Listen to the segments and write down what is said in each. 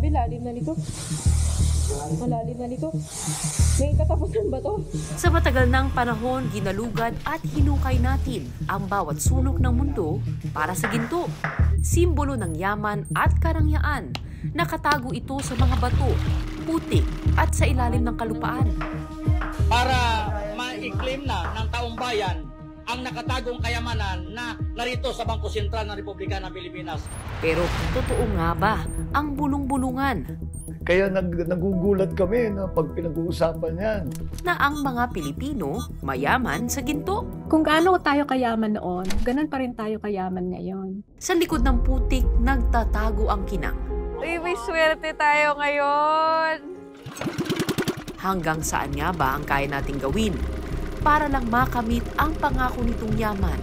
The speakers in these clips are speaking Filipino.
Grabe, lalim na nito. Malalim na nito. May katapusan ba to? Sa matagal ng panahon, ginalugad at hinukay natin ang bawat sulok ng mundo para sa ginto. Simbolo ng yaman at karangyaan. Nakatago ito sa mga bato, putik at sa ilalim ng kalupaan. Para ma-claim na ng taong bayan ang nakatagong kayamanan na narito sa Bangko Sentral ng Republika ng Pilipinas. Pero totoo nga ba ang bulong-bulungan? Kaya nagugulat kami na pag pinag-uusapan yan. Na ang mga Pilipino mayaman sa ginto. Kung gaano tayo kayaman noon, ganun pa rin tayo kayaman ngayon. Sa likod ng putik, nagtatago ang kinang. Uy, may swerte tayo ngayon. Hanggang saan nga ba ang kaya nating gawin para lang makamit ang pangako nitong yaman?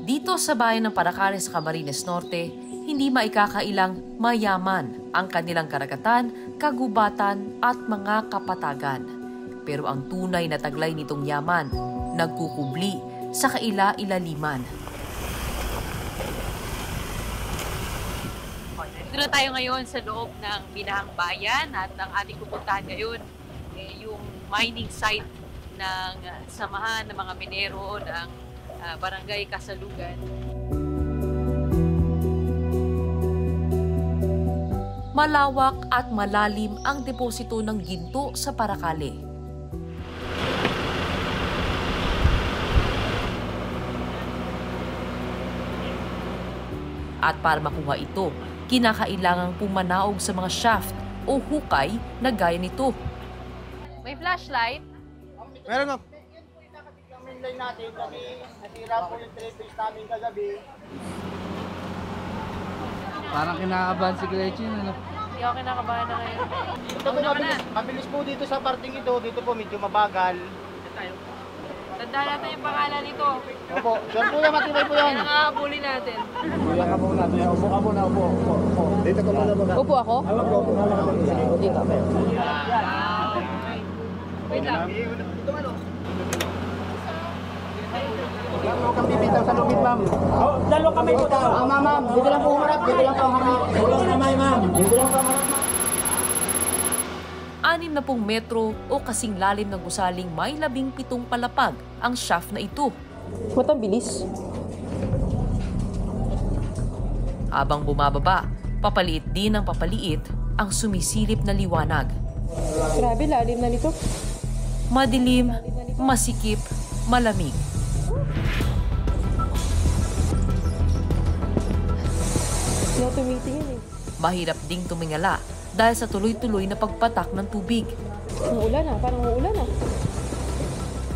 Dito sa bayan ng Paracares, Camarines Norte, hindi maikakailang mayaman ang kanilang karagatan, kagubatan at mga kapatagan. Pero ang tunay na taglay nitong yaman, nagkukubli sa kaila-ilaliman. Dito na tayo ngayon sa loob ng Binahang Bayan at ang ating pupuntahan ngayon yung mining site ng samahan ng mga minero ng Barangay Kasalugan. Malawak at malalim ang deposito ng ginto sa Paracale. At para makuha ito, kinakailangang pumanaog sa mga shaft o hukay na gaya nito. May flashlight? Meron na. Yung line natin, kami nasira po yung triples namin kagabi. Parang kinakabahan si Gretchen, ano? Hindi ako kinakabahan na ngayon. Ito po mabilis po dito sa parting ito, dito po medyo mabagal. Tandaan natin yung pangalan nito. Opo, sure po yan, matibay po yan. Kaya nakakabuli natin. Kuya ka muna, upo ka muna, upo. Dito ka muna. Upo ako? Dito. Wait lang. Dalawa kami bitaw sa lubid, ma'am. Dalawa kami bitaw. Ma'am, dito lang po humarap, dito lang po humarap. Walang kamay, ma'am. Dito lang po humarap. 60 metro o kasing lalim ng gusaling may 17 palapag ang shaft na ito. Ba't ang bilis? Habang bumababa, papaliit din ng papaliit ang sumisilip na liwanag. Grabe, lalim na nito. Madilim, masikip, malamig. Hindi ako tumitingin eh. Mahirap ding tumingala dahil sa tuloy-tuloy na pagpatak ng tubig. Uulan na, parang uulan na.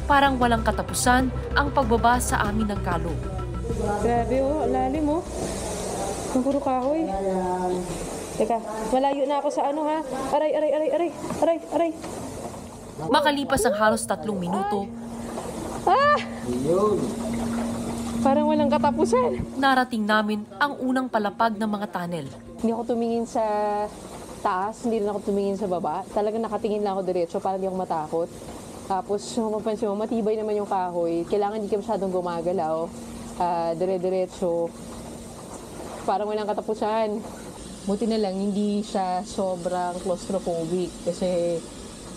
Parang walang katapusan ang pagbaba sa amin ng kalog. Grabe oh, lalim oh. Ang puro kahoy. Teka, malayo na ako sa ano ha. Aray. Makalipas ang halos 3 minuto, Parang walang katapusan. narating namin ang unang palapag ng mga tunnel. Hindi ako tumingin sa taas, hindi rin ako tumingin sa baba. Talagang nakatingin lang ako diretso para hindi ako matakot. Tapos, kung mapansin mo, matibay naman yung kahoy. Kailangan hindi ka masyadong gumagalaw. Dire-diretso. Parang walang katapusan. Buti na lang, hindi siya sobrang claustrophobic. Kasi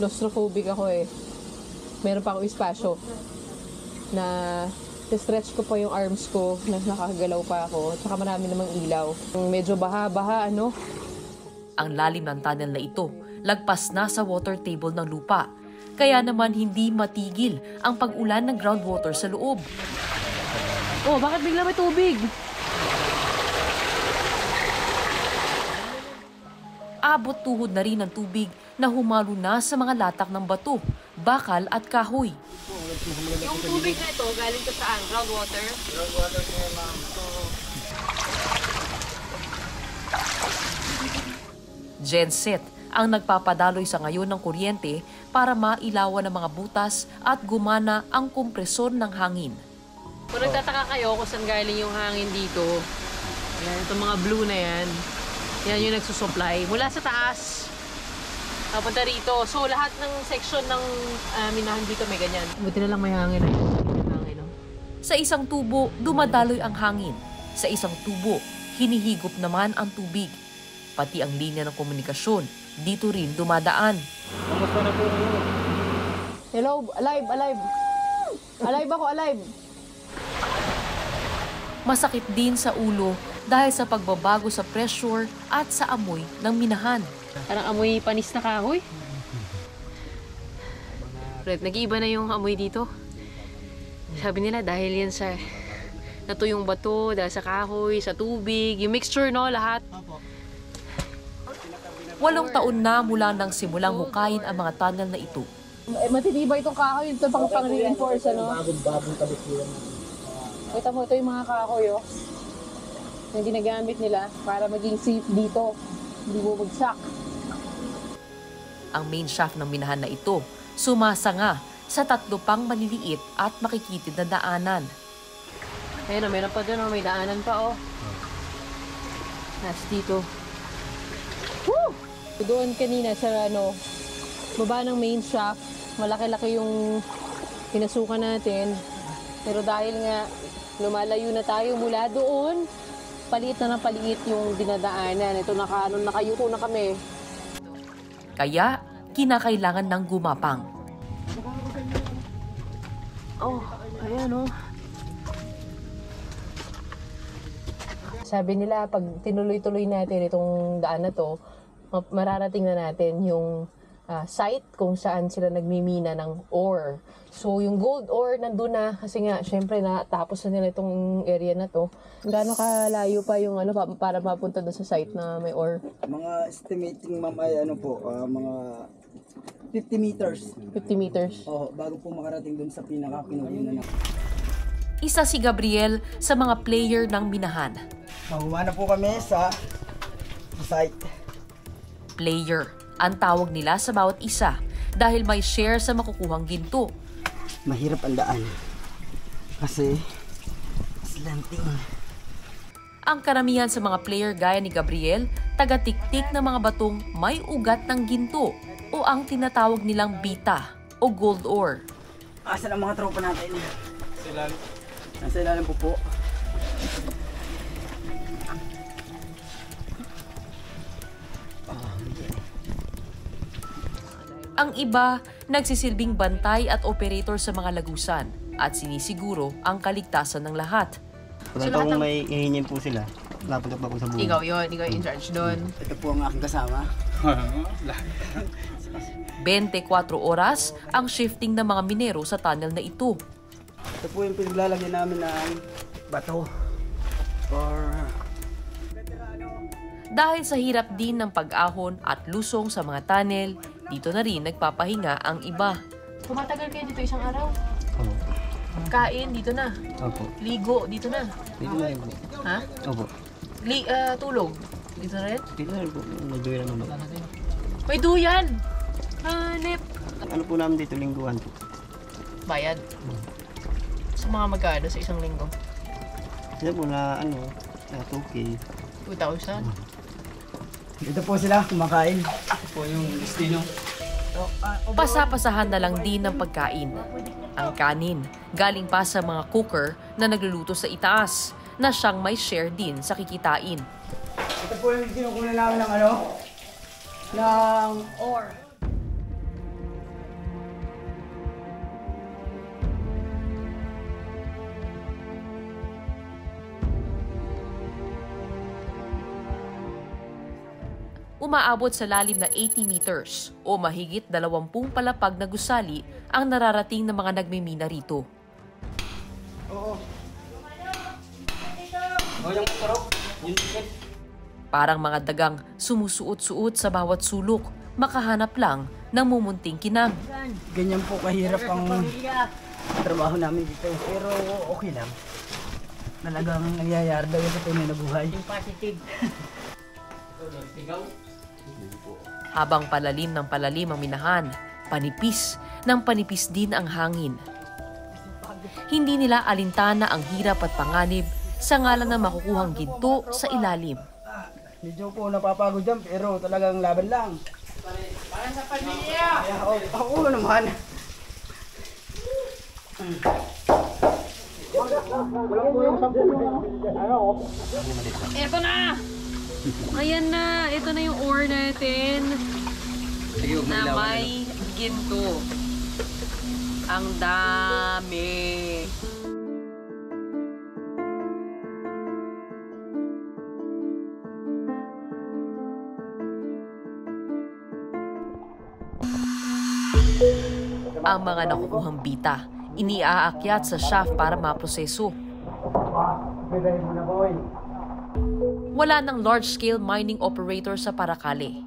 claustrophobic ako eh. Meron pa ako espasyo na stretch ko pa yung arms ko na nakakagalaw pa ako. Tsaka marami namang ilaw. Medyo baha-baha, ano? Ang lalim ng tunnel na ito, lagpas na sa water table ng lupa. Kaya naman hindi matigil ang pag-ulan ng groundwater sa loob. Oh, bakit bigla may tubig? Abot tuhod na rin ang tubig na humalo na sa mga latak ng bato, bakal at kahoy. Yung tubig na ito, galing to saan? Groundwater? Groundwater niya, ma'am. Genset ang nagpapadaloy sa ngayon ng kuryente para mailawan ng mga butas at gumana ang kompresor ng hangin. Kung nagtataka kayo kung saan galing yung hangin dito, yan, itong mga blue na yan, yan yung nagsusupply mula sa taas. Papunta rito. So, lahat ng section ng minahan dito may ganyan. Buti na lang may hangin na yun. Hangin, no? Sa isang tubo, dumadaloy ang hangin. Sa isang tubo, hinihigop naman ang tubig. Pati ang linya ng komunikasyon, dito rin dumadaan. Hello, alive, alive. Alive ako, alive. Masakit din sa ulo dahil sa pagbabago sa pressure at sa amoy ng minahan. Parang amoy panis na kahoy. Red, nag-iiba na yung amoy dito. Sabi nila dahil yan sa natuyong bato, dahil sa kahoy, sa tubig, yung mixture, no, lahat. 8 taon na mula nang simulang hukayin ang mga tunnel na ito. Matitibay itong kahoy, ito pang-reinforce, ano? Kita mo, ito yung mga kahoy, oh. Yung ginagamit nila para maging safe dito. Hindi bumagsak. Ang main shaft ng minahan na ito, sumasanga sa 3 pang maliliit at makikitid na daanan. Ayun, meron pa doon, may daanan pa, oh. Nas dito. Woo! Doon kanina sa, baba ng main shaft, malaki-laki yung pinasukan natin. Pero dahil nga, lumalayo na tayo mula doon, paliit na ng paliit yung dinadaanan. Ito, nakayuko na kami. Kaya, kinakailangan ng gumapang. Oh, ayan, oh. Sabi nila, pag tinuloy-tuloy natin itong daan na to, mararating na natin yung site kung saan sila nagmimina ng ore. So, yung gold ore nandun na kasi nga, syempre natapos na nila itong area na to. Gaano kalayo pa yung para mapunta doon sa site na may ore? Mga estimating ma'am ay mga 50 meters. 50 meters. Oo, bago po makarating doon sa pinaka-kinukunan na. Isa si Gabriel sa mga player ng minahan. Mahuwa na po kami sa site. Player ang tawag nila sa bawat isa dahil may share sa makukuhang ginto. Mahirap ang daan. Kasi slanting. Ang karamihan sa mga player gaya ni Gabriel, taga-tiktik ng mga batong may ugat ng ginto o ang tinatawag nilang bita o gold ore. Asan ang mga tropa natin? Nasa ilalim po. Ang iba, nagsisilbing bantay at operator sa mga lagusan at sinisiguro ang kaligtasan ng lahat. Kung may hihingin po sila, napunta pa po sa buhay. Ikaw yun, ikaw in charge doon. Ito po ang aking kasama. 24 oras ang shifting ng mga minero sa tunnel na ito. Ito po yung pinaglalagyan namin ng bato. Dahil sa hirap din ng pag-ahon at lusong sa mga tunnel, dito na rin nagpapahinga ang iba. Tumatagal kayo dito isang araw? Opo. Kain, dito na. Opo. Ligo, dito na. Dito na rin po. Ha? Opo. Tulog, dito na rin? Dito na rin po. Nag-duyan naman. May duyan! Hanip! Ano po namin dito, lingguhan po. Bayad? Sa mga magkano sa isang linggo? Sila po na 2K. 2,000? Ito po sila kumakain. Ito po yung destino. Pasapasahan na lang din ng pagkain. Ang kanin, galing pa sa mga cooker na nagluluto sa itaas, na siyang may share din sa kikitain. Ito po yung kinukunan namin ng ore. Umaabot sa lalim na 80 meters o mahigit 20 palapag na gusali ang nararating ng mga nagmimina rito. Parang mga dagang sumusuot-suot sa bawat sulok, makahanap lang ng mumunting kinang. Ganyan po kahirap ang trabaho namin dito. Pero okay lang. Talagang nangyayari daw yung tunay na buhay. Habang palalim ng palalim ang minahan, panipis ng panipis din ang hangin. Hindi nila alintana ang hirap at panganib sa ngalan ng makukuhang ginto sa ilalim. Medyo po napapagod dyan pero talagang laban lang. Oo naman. Ito na! Ayan na! Ito na yung ore natin na may ginto. Ang dami! Ang mga nakukuhang bita, iniaakyat sa shaft para maproseso. Wala ng large-scale mining operator sa Paracale.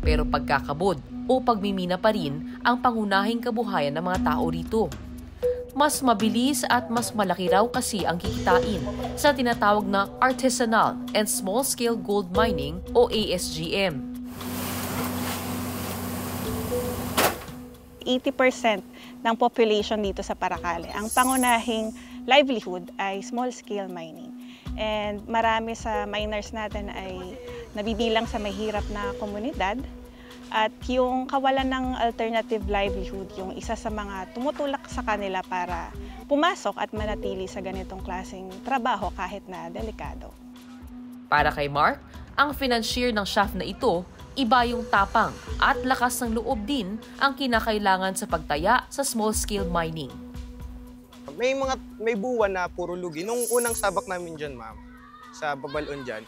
Pero pagkakabod o pagmimina pa rin ang pangunahing kabuhayan ng mga tao rito. Mas mabilis at mas malaki raw kasi ang kikitain sa tinatawag na Artisanal and Small-Scale Gold Mining o ASGM. 80% ng population dito sa Paracale. Ang pangunahing livelihood ay small-scale mining. And marami sa miners natin ay nabibilang sa mahirap na komunidad. At yung kawalan ng alternative livelihood, yung isa sa mga tumutulak sa kanila para pumasok at manatili sa ganitong klaseng trabaho kahit na delikado. Para kay Mark, ang financier ng shaft na ito, iba yung tapang at lakas ng loob din ang kinakailangan sa pagtaya sa small-scale mining. May buwan na puro lugi. Nung unang sabak namin dyan, ma'am, sa Babalon dyan,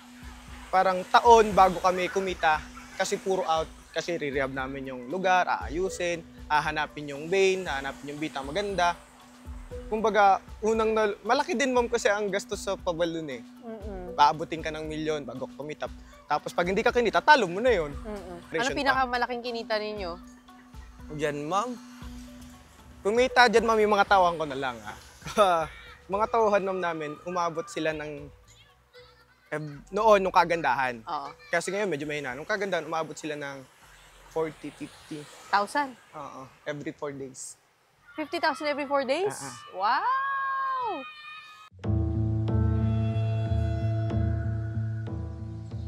parang taon bago kami kumita kasi puro out. Kasi re-rehab namin yung lugar, aayusin, hahanapin yung vein, hahanapin yung bitang maganda. Kumbaga, malaki din, ma'am, kasi ang gastos sa Babalon eh. Paabutin ka ng milyon bago kumita. Tapos pag hindi ka kinita, talo mo na yun. Ano pinakamalaking kinita ninyo? Diyan, ma'am. Kumita dyan, ma'am, yung mga tawang ko na lang. Mga tauhan, ma'am, namin, umabot sila ng noon, nung kagandahan. Oo. Kasi ngayon, medyo mahina. Nung kagandahan, umabot sila ng 40, 50. 1,000? Oo, every 4 days. 50,000 every 4 days? Wow!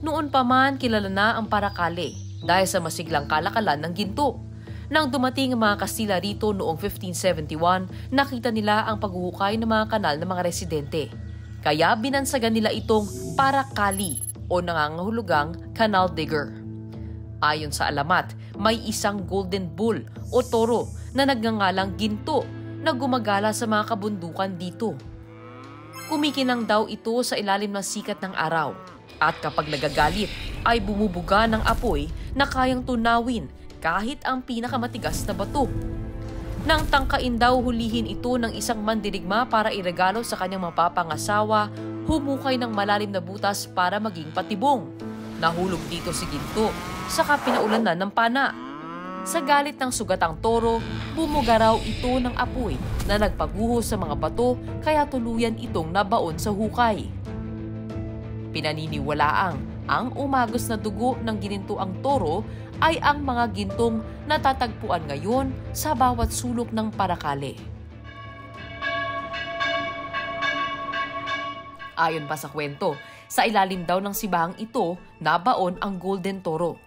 Noon pa man kilala na ang Paracale dahil sa masiglang kalakalan ng ginto. Nang dumating ang mga Kastila rito noong 1571, nakita nila ang paghuhukay ng mga kanal ng mga residente. Kaya binansagan nila itong Paracali o nangangahulugang canal digger. Ayon sa alamat, may isang golden bull o toro na nagngangalang Ginto na gumagala sa mga kabundukan dito. Kumikinang daw ito sa ilalim ng sikat ng araw. At kapag nagagalit, ay bumubuga ng apoy na kayang tunawin kahit ang pinakamatigas na bato. Nang tangkain daw hulihin ito ng isang mandirigma para iregalo sa kanyang mapapangasawa, humukay ng malalim na butas para maging patibong. Nahulog dito si Ginto, saka pinaulanan ng pana. Sa galit ng sugatang toro, bumuga raw ito ng apoy na nagpaguho sa mga bato kaya tuluyan itong nabaon sa hukay. Pinaniniwalaang ang umagos na dugo ng ginintuang toro ay ang mga gintong natatagpuan ngayon sa bawat sulok ng Paracale. Ayon pa sa kwento, sa ilalim daw ng sibahang ito nabaon ang golden toro.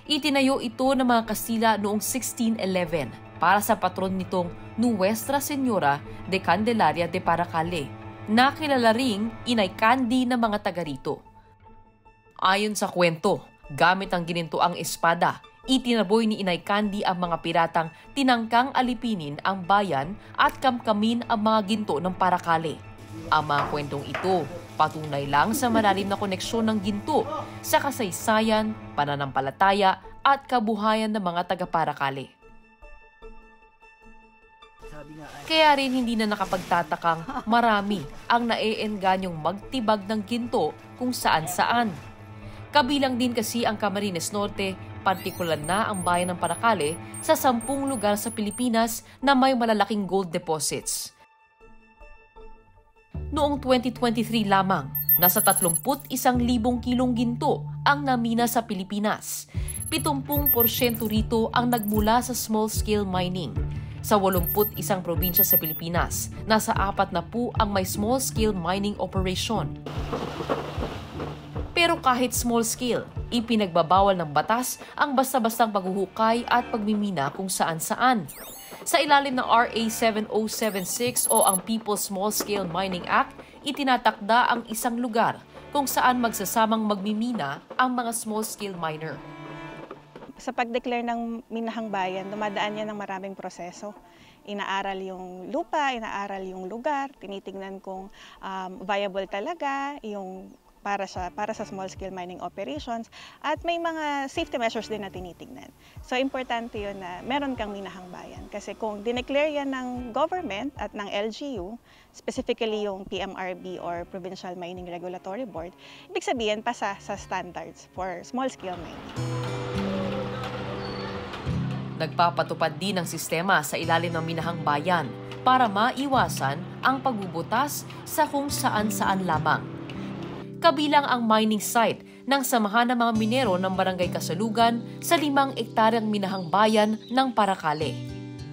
Itinayo ito ng mga Kastila noong 1611 para sa patron nitong Nuestra Señora de Candelaria de Paracale, na kilala ring Inay Candy ng mga taga rito. Ayon sa kwento, gamit ang ginintuang espada, itinaboy ni Inay Candy ang mga piratang tinangkang alipinin ang bayan at kamkamin ang mga ginto ng Paracale. Ang mga kwentong ito, patunay lang sa malalim na koneksyon ng ginto sa kasaysayan, pananampalataya at kabuhayan ng mga taga-Paracale. Kaya rin hindi na nakapagtatakang marami ang naeenganyong magtibag ng ginto kung saan-saan. Kabilang din kasi ang Camarines Norte, partikular na ang bayan ng Paracale, sa 10 lugar sa Pilipinas na may malalaking gold deposits. Noong 2023 lamang, nasa 31,000 kilong ginto ang namina sa Pilipinas. 70% rito ang nagmula sa small-scale mining. Sa 81 probinsya sa Pilipinas, nasa 4 na po ang may small-scale mining operation. Pero kahit small-scale, Ipinagbabawal ng batas ang basta-bastang paghuhukay at pagmimina kung saan-saan. Sa ilalim ng RA 7076 o ang People's Small Scale Mining Act, itinatakda ang isang lugar kung saan magsasamang magmimina ang mga small-scale miner. Sa pag-declare ng minahang bayan, dumadaan yan ng maraming proseso. Inaaral yung lupa, inaaral yung lugar, tinitingnan kung viable talaga yung para sa small-scale mining operations, at may mga safety measures din na tinitingnan. So importante yun na meron kang minahang bayan. Kasi kung dineclare yan ng government at ng LGU, specifically yung PMRB or Provincial Mining Regulatory Board, ibig sabihin pasa sa standards for small-scale mining. Nagpapatupad din ang sistema sa ilalim ng minahang bayan para maiwasan ang pagbubutas sa kung saan-saan lamang. Kabilang ang mining site ng Samahan ng mga Minero ng Barangay Kasalugan sa 5 ektaryang minahang bayan ng Paracale.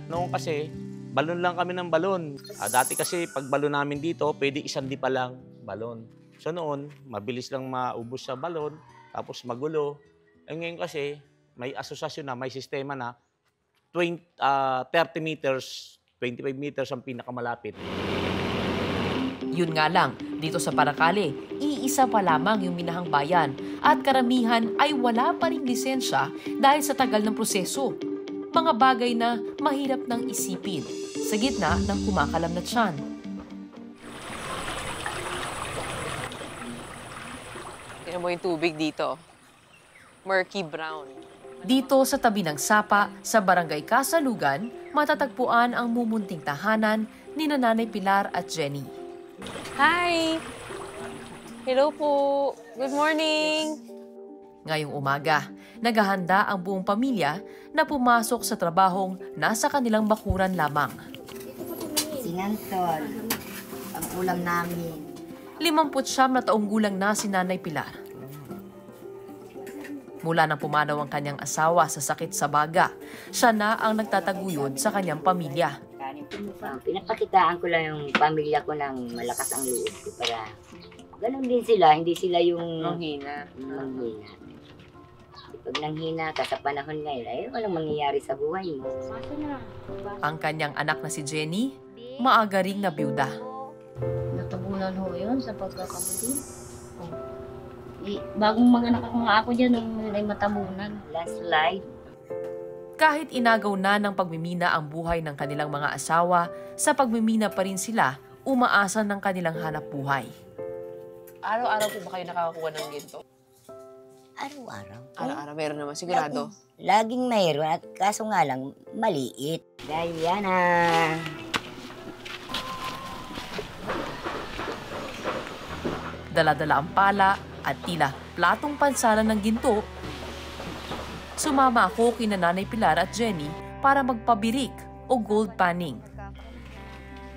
Noon kasi, balon lang kami ng balon. Dati kasi pag balon namin dito, pwede isang dipa lang balon. So noon, mabilis lang maubos sa balon, tapos magulo. Ngayon kasi, may asosasyon na, may sistema na 30 meters, 25 meters ang pinakamalapit. Yun nga lang, dito sa Paracale, iisa pa lamang yung minahang bayan at karamihan ay wala pa ring lisensya dahil sa tagal ng proseso. Mga bagay na mahirap nang isipin sa gitna ng kumakalam na tiyan. Tignan mo yung tubig dito. Murky brown. Dito sa tabi ng Sapa, sa Barangay Kasalugan, matatagpuan ang mumunting tahanan ni Nanay Pilar at Jenny. Hi! Hello po! Good morning! Ngayong umaga, naghahanda ang buong pamilya na pumasok sa trabahong nasa kanilang bakuran lamang. Sinantol, ang ulam namin. 59 na taong gulang na si Nanay Pilar. Mula nang pumanaw ang kanyang asawa sa sakit sa baga, siya na ang nagtataguyod sa kanyang pamilya. Pinapakitaan ko lang yung pamilya ko ng malakas ang loob ko para ganun din sila, hindi sila yung manghina. Pag nanghina ka sa panahon ngayon, ay walang mangyayari sa buhay mo. Ang kanyang anak na si Jenny, maaga ring nabiyuda. Natabunan ho yun sa pagkakabuti. Bagong maganak ako dyan nung ay matabunan. Landslide. Kahit inagaw na ng pagmimina ang buhay ng kanilang mga asawa, sa pagmimina pa rin sila umaasa ng kanilang hanap buhay. Araw-araw po ba kayo nakakakuha ng ginto? Araw-araw. Araw-araw, meron naman, sigurado. Laging mayroon at kaso nga lang, maliit. Dahil yan Dala-dala ang pala at tila platong pansalan ng ginto. Sumama ako kina Nanay Pilar at Jenny para magpabirik o gold panning.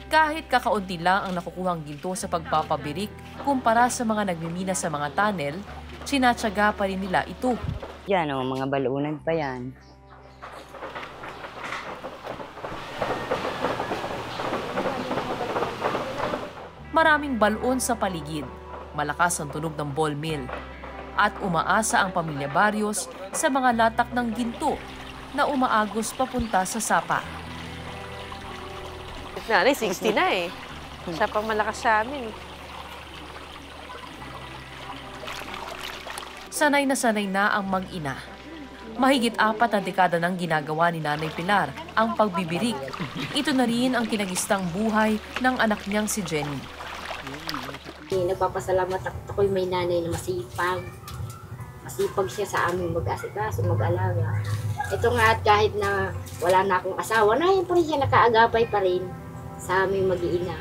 Kahit kakaunti lang ang nakukuhang ginto sa pagpapabirik kumpara sa mga nagmimina sa mga tunnel, sinatsaga pa rin nila ito. Yan o, mga balunan pa yan. Maraming balon sa paligid, malakas ang tunog ng ball mill, at umaasa ang pamilya Barrios sa mga latak ng ginto na umaagos papunta sa Sapa. Nanay, 60 na eh. Siya pang malakas sa amin. Sanay na ang mag-ina. Mahigit 4 na dekada nang ginagawa ni Nanay Pilar ang pagbibirik. Ito na rin ang kinagistang buhay ng anak niyang si Jenny. Nagpapasalamat ako'y may nanay na masipag. Masipag siya sa aming mag-asikaso, mag-alaga. Ito nga at kahit na wala na akong asawa, na yun pa rin siya nakaagapay pa rin sa aming mag-iina.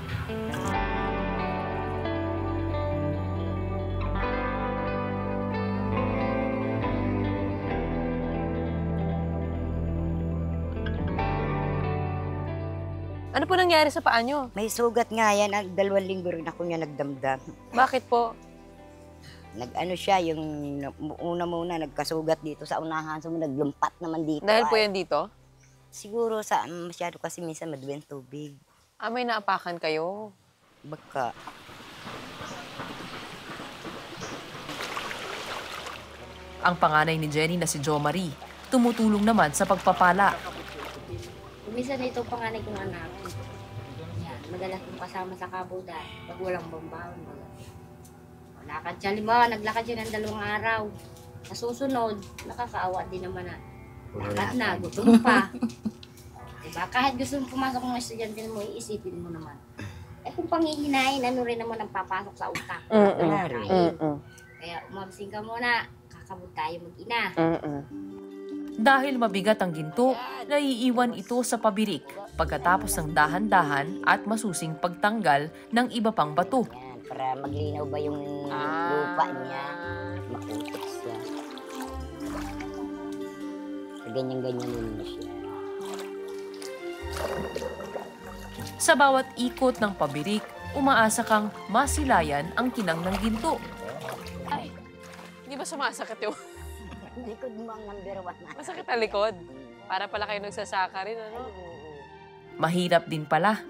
Ano po nangyari sa paa nyo? May sugat nga yan. 2 linggo rin ako niya nagdamdam. Bakit po? Nag-ano siya, yung una nagkasugat dito sa unahan. So naglumpat naman dito. Dahil po yan dito? Siguro sa masyado kasi minsan maduwing tubig. May naapakan kayo? Baka. Ang panganay ni Jenny na si Jo Marie, tumutulong naman sa pagpapala. Minsan ito panganay kong anak. Yan, madalas kong kasama sa kabuda pag walang bambaon. Lakad siya, naglakad siya ng 2 araw. Sa susunod, nakakaawa din naman na. Lakad na, gutom pa. Diba? Kahit gusto mong pumasok ng estudyante mo, iisipin mo naman. Eh kung panghihinain, ano rin naman ang papasok sa utak. Kaya umabsing ka muna, kakabog tayo mag-ina. Dahil mabigat ang ginto, naiiwan ito sa pabirik pagkatapos ng dahan-dahan at masusing pagtanggal ng iba pang bato. Para maglinaw ba yung lupa niya, makutik siya. Ganyan-ganyan din siya. Sa bawat ikot ng pabirik, umaasa kang masilayan ang kinang ng ginto. Ay, hindi ba sumasakit yung likod mo ang number 1 na. Masakit ang likod? Para pala kayo nagsasaka rin, ano? Mahirap din pala.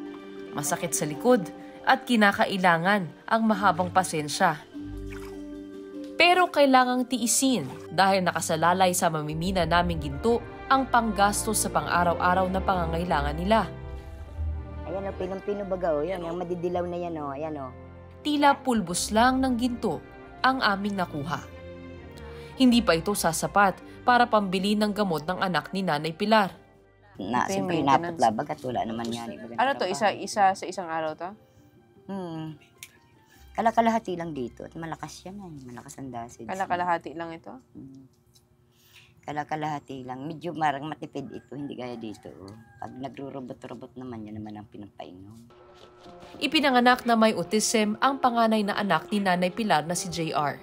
Masakit sa likod at kinakailangan ang mahabang pasensya. Pero kailangang tiisin dahil nakasalalay sa mamimina naming ginto ang panggastos sa pang-araw-araw na pangangailangan nila. Ayan o, pinong-pino baga o. Yan, yung madidilaw na yan o. Ayan o. Tila pulbos lang ng ginto ang aming nakuha. Hindi pa ito sasapat para pambili ng gamot ng anak ni Nanay Pilar. Siyempre naputla bagat wala naman yan. Ano to? Isa sa isang araw to? Kalakalahati lang dito at malakas yan ay. Malakas ang dasid. Kalakalahati lang ito? Kalakalahati lang. Medyo marang matipid ito, hindi gaya dito. Pag nagrurobot-robot naman, yan naman ang pinapainom. Ipinanganak na may autism ang panganay na anak ni Nanay Pilar na si JR.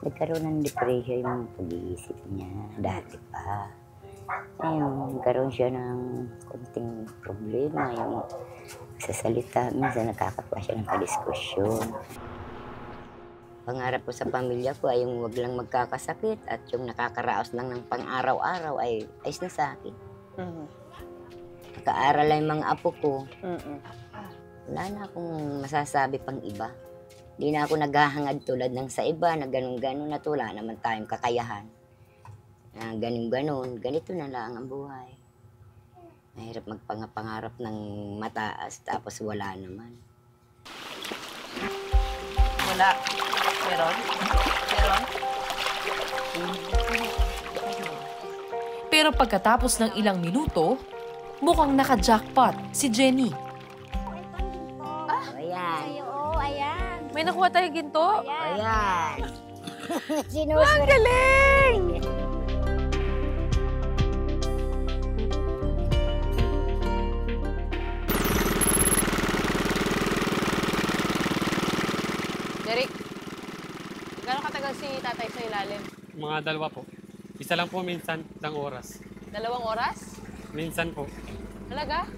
Nagkaroon ng depression yung pag-iisip niya. Dati pa. Ayun, nagkaroon siya ng konting problema. Yung sasalita, minsan nakakatawa siya ng kadiskusyon. Pangarap ko sa pamilya ko ay yung wag lang magkakasakit at yung nakakaraos lang ng pang-araw-araw ay ayos na sa akin. Nakaaral ay mga apo ko. Wala na akong masasabi pang iba. Hindi na ako naghahangad tulad ng sa iba na ganun-ganun at wala naman tayong kakayahan. Na ganun-ganun, ganito na lang ang buhay. Mahirap magpangarap ng mataas tapos wala naman. Wala. Meron? Meron? Pero pagkatapos ng ilang minuto, mukhang naka-jackpot si Jenny. Ayan. Oo, ayan. May nakuha tayo ginto? Ayan. Ang galing! Derek, gano'ng katagal si tatay sa ilalim? Mga 2 po. Isa lang po minsan ng oras. 2 oras? Minsan po. Talaga?